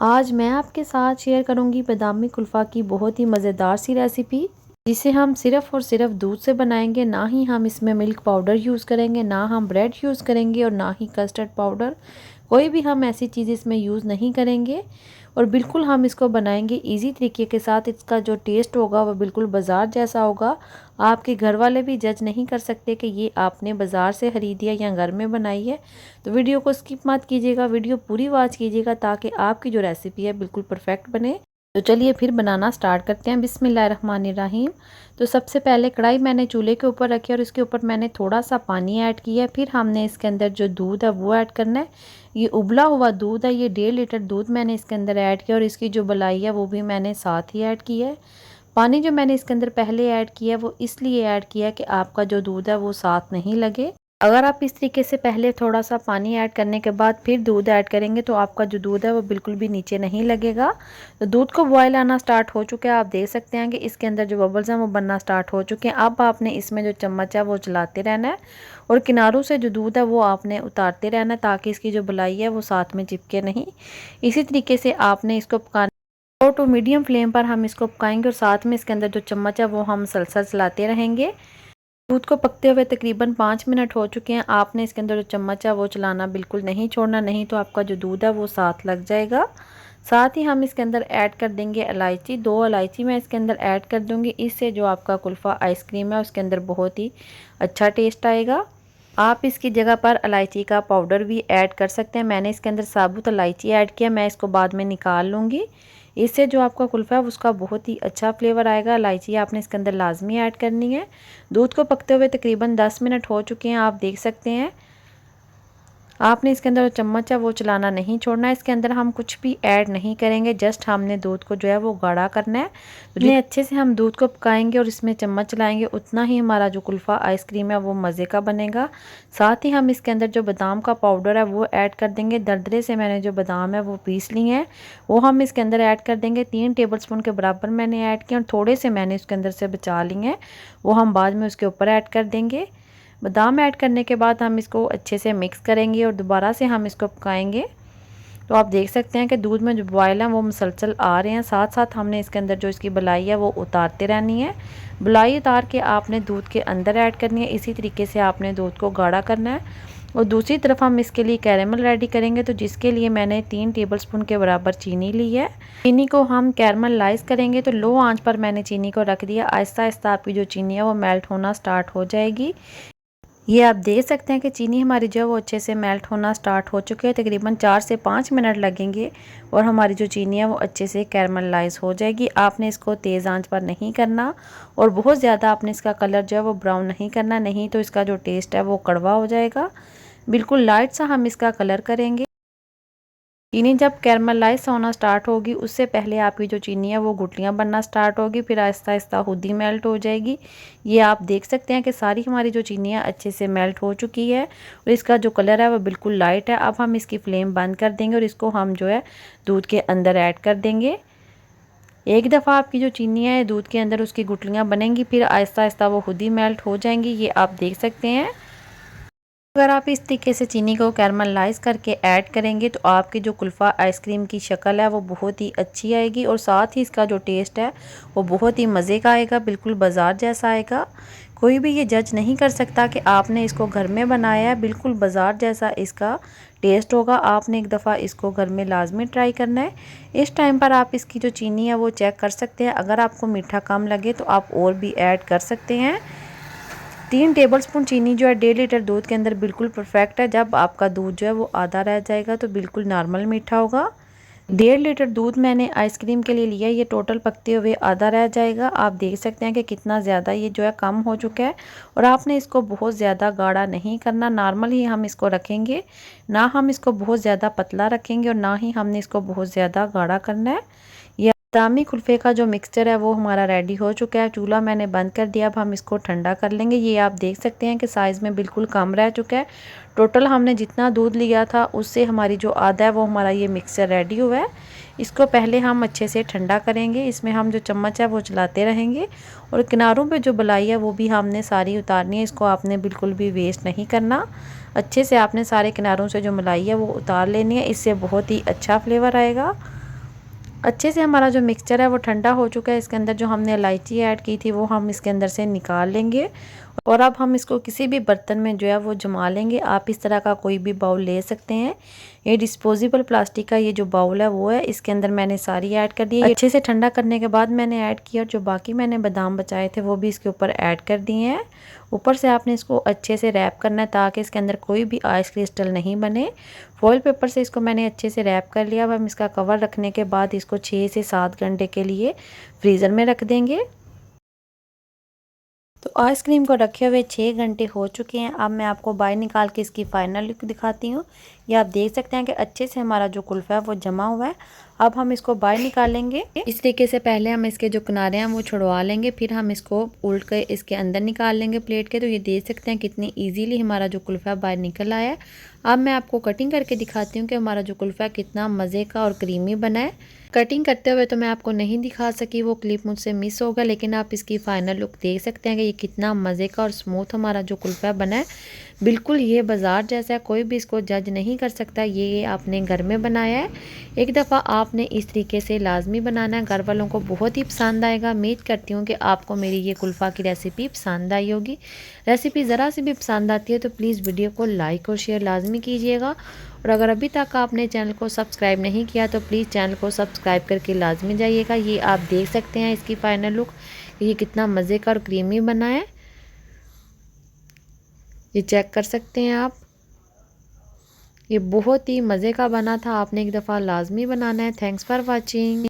आज मैं आपके साथ शेयर करूंगी बादामी कुल्फ़ा की बहुत ही मज़ेदार सी रेसिपी, जिसे हम सिर्फ़ और सिर्फ दूध से बनाएंगे। ना ही हम इसमें मिल्क पाउडर यूज़ करेंगे, ना हम ब्रेड यूज़ करेंगे और ना ही कस्टर्ड पाउडर। कोई भी हम ऐसी चीज़ इसमें यूज़ नहीं करेंगे और बिल्कुल हम इसको बनाएंगे इजी तरीके के साथ। इसका जो टेस्ट होगा वो बिल्कुल बाज़ार जैसा होगा। आपके घर वाले भी जज नहीं कर सकते कि ये आपने बाज़ार से ख़रीदी है या घर में बनाई है। तो वीडियो को स्किप मत कीजिएगा, वीडियो पूरी वॉच कीजिएगा ताकि आपकी जो रेसिपी है बिल्कुल परफेक्ट बने। तो चलिए फिर बनाना स्टार्ट करते हैं। बिस्मिल्लाहिर्रहमानिर्रहीम। तो सबसे पहले कढ़ाई मैंने चूल्हे के ऊपर रखी और इसके ऊपर मैंने थोड़ा सा पानी ऐड किया। फिर हमने इसके अंदर जो दूध है वो ऐड करना है। ये उबला हुआ दूध है, ये 1.5 लीटर दूध मैंने इसके अंदर ऐड किया और इसकी जो मलाई है वो भी मैंने साथ ही ऐड की है। पानी जो मैंने इसके अंदर पहले ऐड किया है वो इसलिए ऐड किया कि आपका जो दूध है वो साथ नहीं लगे। अगर आप इस तरीके से पहले थोड़ा सा पानी ऐड करने के बाद फिर दूध ऐड करेंगे तो आपका जो दूध है वो बिल्कुल भी नीचे नहीं लगेगा। तो दूध को बॉयल आना स्टार्ट हो चुका है। आप देख सकते हैं कि इसके अंदर जो बबल्स हैं वो बनना स्टार्ट हो चुके हैं। अब आपने इसमें जो चम्मच है वो चलाते रहना है और किनारों से जो दूध है वो आपने उतारते रहना है ताकि इसकी जो मलाई है वो साथ में चिपके नहीं। इसी तरीके से आपने इसको पकाना। लो टू मीडियम फ्लेम पर हम इसको पकाएंगे और साथ में इसके अंदर जो चम्मच है वो हम सलसल चलाते रहेंगे। दूध को पकते हुए तकरीबन 5 मिनट हो चुके हैं। आपने इसके अंदर जो चम्मच है वो चलाना बिल्कुल नहीं छोड़ना, नहीं तो आपका जो दूध है वो साथ लग जाएगा। साथ ही हम इसके अंदर ऐड कर देंगे इलायची। 2 इलायची मैं इसके अंदर ऐड कर दूंगी। इससे जो आपका कुल्फ़ा आइसक्रीम है उसके अंदर बहुत ही अच्छा टेस्ट आएगा। आप इसकी जगह पर इलायची का पाउडर भी ऐड कर सकते हैं। मैंने इसके अंदर साबुत इलायची ऐड किया, मैं इसको बाद में निकाल लूँगी। इससे जो आपका कुल्फ़ा है उसका बहुत ही अच्छा फ्लेवर आएगा। इलायची आपने इसके अंदर लाजमी ऐड करनी है। दूध को पकते हुए तकरीबन 10 मिनट हो चुके हैं, आप देख सकते हैं। आपने इसके अंदर जो चम्मच है वो चलाना नहीं छोड़ना है। इसके अंदर हम कुछ भी ऐड नहीं करेंगे, जस्ट हमने दूध को जो है वो गाढ़ा करना है। तो जितने अच्छे से हम दूध को पकाएंगे और इसमें चम्मच चलाएंगे उतना ही हमारा जो कुल्फ़ा आइसक्रीम है वो मज़े का बनेगा। साथ ही हम इसके अंदर जो बादाम का पाउडर है वो ऐड कर देंगे। दरदरे से मैंने जो बादाम है वो पीस ली हैं, वो हम इसके अंदर ऐड कर देंगे। 3 टेबल स्पून के बराबर मैंने ऐड किया और थोड़े से मैंने इसके अंदर से बचा लिए हैं, वो हम बाद में उसके ऊपर ऐड कर देंगे। बादाम ऐड करने के बाद हम इसको अच्छे से मिक्स करेंगे और दोबारा से हम इसको पकाएंगे। तो आप देख सकते हैं कि दूध में जो बॉयल है वो मुसलसल आ रहे हैं। साथ साथ हमने इसके अंदर जो इसकी बलाई है वो उतारते रहनी है। बलाई उतार के आपने दूध के अंदर ऐड करनी है। इसी तरीके से आपने दूध को गाढ़ा करना है। और दूसरी तरफ हम इसके लिए कैरेमल रेडी करेंगे, तो जिसके लिए मैंने 3 टेबलस्पून के बराबर चीनी ली है। चीनी को हम कैरमलाइज करेंगे, तो लो आंच पर मैंने चीनी को रख दिया। आहिस्ता आहिस्ता आपकी जो चीनी है वो मेल्ट होना स्टार्ट हो जाएगी। ये आप देख सकते हैं कि चीनी हमारी जो है वो अच्छे से मेल्ट होना स्टार्ट हो चुकी है। तकरीबन 4 से 5 मिनट लगेंगे और हमारी जो चीनी है वो अच्छे से कैरमलाइज हो जाएगी। आपने इसको तेज़ आंच पर नहीं करना और बहुत ज़्यादा आपने इसका कलर जो है वो ब्राउन नहीं करना, नहीं तो इसका जो टेस्ट है वो कड़वा हो जाएगा। बिल्कुल लाइट सा हम इसका कलर करेंगे। चीनी जब कैरमलाइज होना स्टार्ट होगी उससे पहले आपकी जो चीनी है वो गुठलियाँ बनना स्टार्ट होगी, फिर आहिस्ता आहिस्ता खुद ही मेल्ट हो जाएगी। ये आप देख सकते हैं कि सारी हमारी जो चीनी है अच्छे से मेल्ट हो चुकी है और इसका जो कलर है वो बिल्कुल लाइट है। अब हम इसकी फ्लेम बंद कर देंगे और इसको हम जो है दूध के अंदर ऐड कर देंगे। एक दफ़ा आपकी जो चीनी है दूध के अंदर उसकी गुठलियाँ बनेंगी, फिर आहिस्ता आहिस्ता वो खुद ही मेल्ट हो जाएंगी। ये आप देख सकते हैं। अगर आप इस तरीके से चीनी को कैरमलाइज करके ऐड करेंगे तो आपकी जो कुल्फ़ा आइसक्रीम की शक्ल है वो बहुत ही अच्छी आएगी और साथ ही इसका जो टेस्ट है वो बहुत ही मज़े का आएगा, बिल्कुल बाज़ार जैसा आएगा। कोई भी ये जज नहीं कर सकता कि आपने इसको घर में बनाया है, बिल्कुल बाज़ार जैसा इसका टेस्ट होगा। आपने एक दफ़ा इसको घर में लाजमी ट्राई करना है। इस टाइम पर आप इसकी जो चीनी है वो चेक कर सकते हैं। अगर आपको मीठा कम लगे तो आप और भी ऐड कर सकते हैं। 3 टेबलस्पून चीनी जो है 1.5 लीटर दूध के अंदर बिल्कुल परफेक्ट है। जब आपका दूध जो है वो आधा रह जाएगा तो बिल्कुल नॉर्मल मीठा होगा। 1.5 लीटर दूध मैंने आइसक्रीम के लिए लिया, ये टोटल पकते हुए आधा रह जाएगा। आप देख सकते हैं कि कितना ज़्यादा ये जो है कम हो चुका है और आपने इसको बहुत ज़्यादा गाढ़ा नहीं करना, नॉर्मल ही हम इसको रखेंगे। ना हम इसको बहुत ज़्यादा पतला रखेंगे और ना ही हमने इसको बहुत ज़्यादा गाढ़ा करना है। बादामी कुल्फ़े का जो मिक्सचर है वो हमारा रेडी हो चुका है। चूल्हा मैंने बंद कर दिया। अब हम इसको ठंडा कर लेंगे। ये आप देख सकते हैं कि साइज़ में बिल्कुल कम रह चुका है। टोटल हमने जितना दूध लिया था उससे हमारी जो आधा है वो हमारा ये मिक्सचर रेडी हुआ है। इसको पहले हम अच्छे से ठंडा करेंगे। इसमें हम जो चम्मच है वो चलाते रहेंगे और किनारों पे जो बलाई है वो भी हमने सारी उतारनी है। इसको आपने बिल्कुल भी वेस्ट नहीं करना। अच्छे से आपने सारे किनारों से जो मलाई है वो उतार लेनी है, इससे बहुत ही अच्छा फ्लेवर आएगा। अच्छे से हमारा जो मिक्सचर है वो ठंडा हो चुका है। इसके अंदर जो हमने इलायची ऐड की थी वो हम इसके अंदर से निकाल लेंगे और अब हम इसको किसी भी बर्तन में जो है वो जमा लेंगे। आप इस तरह का कोई भी बाउल ले सकते हैं। ये डिस्पोजेबल प्लास्टिक का ये जो बाउल है वो है, इसके अंदर मैंने सारी ऐड कर दी है। अच्छे से ठंडा करने के बाद मैंने ऐड किया और जो बाकी मैंने बादाम बचाए थे वो भी इसके ऊपर ऐड कर दिए हैं। ऊपर से आपने इसको अच्छे से रैप करना है ताकि इसके अंदर कोई भी आइस क्रिस्टल नहीं बने। फॉइल पेपर से इसको मैंने अच्छे से रैप कर लिया। अब हम इसका कवर रखने के बाद इसको 6 से 7 घंटे के लिए फ्रीज़र में रख देंगे। तो आइसक्रीम को रखे हुए 6 घंटे हो चुके हैं। अब मैं आपको बाहर निकाल के इसकी फाइनल लुक दिखाती हूँ। ये आप देख सकते हैं कि अच्छे से हमारा जो कुल्फ़ा है वो जमा हुआ है। अब हम इसको बाहर निकालेंगे। इस तरीके से पहले हम इसके जो किनारे हैं वो छुड़वा लेंगे, फिर हम इसको उल्ट कर इसके अंदर निकाल लेंगे प्लेट के। तो ये देख सकते हैं कितनी ईजीली हमारा जो कुल्फ़ा बाहर निकल आया है। अब मैं आपको कटिंग करके दिखाती हूँ कि हमारा जो कुल्फ़ा कितना मज़े का और क्रीमी बना है। कटिंग करते हुए तो मैं आपको नहीं दिखा सकी, वो क्लिप मुझसे मिस हो गया, लेकिन आप इसकी फ़ाइनल लुक देख सकते हैं कि ये कितना मज़े का और स्मूथ हमारा जो कुल्फ़ा बना है। बिल्कुल ये बाज़ार जैसा है, कोई भी इसको जज नहीं कर सकता। ये आपने घर में बनाया है। एक दफ़ा आपने इस तरीके से लाजमी बनाना है, घर वालों को बहुत ही पसंद आएगा। उम्मीद करती हूँ कि आपको मेरी ये कुल्फ़ा की रेसिपी पसंद आई होगी। रेसिपी ज़रा सी भी पसंद आती है तो प्लीज़ वीडियो को लाइक और शेयर लाजमी कीजिएगा। और अगर अभी तक आपने चैनल को सब्सक्राइब नहीं किया तो प्लीज़ चैनल को सब्सक्राइब करके लाजमी जाइएगा। ये आप देख सकते हैं इसकी फ़ाइनल लुक, ये कितना मज़े का और क्रीमी बना है। ये चेक कर सकते हैं आप, ये बहुत ही मज़े का बना था। आपने एक दफ़ा लाजमी बनाना है। Thanks for watching.